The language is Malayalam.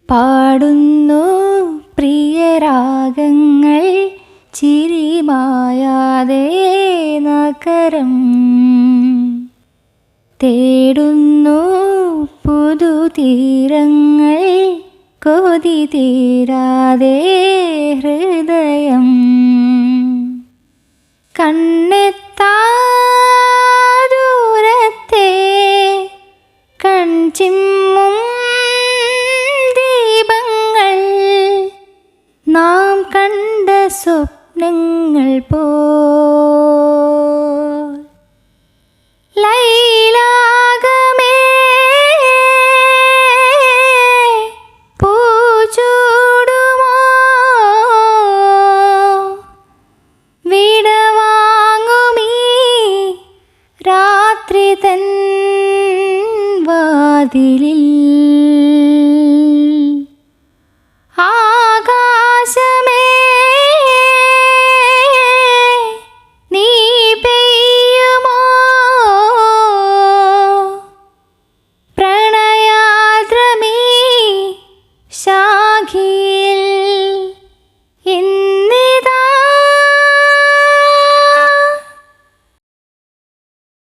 പാടുന്നു പ്രിയരാഗങ്ങൾ ചിരിമായാതെ നഗരം തേടുന്നു പുതുതീരങ്ങൾ കൊതി തീരാതെ ഹൃദയം കണ്ണെത്താ ദൂരത്തെ കൺചിമ്മും ദീപങ്ങൾ നാം കണ്ട സ്വപ്നങ്ങൾ പോ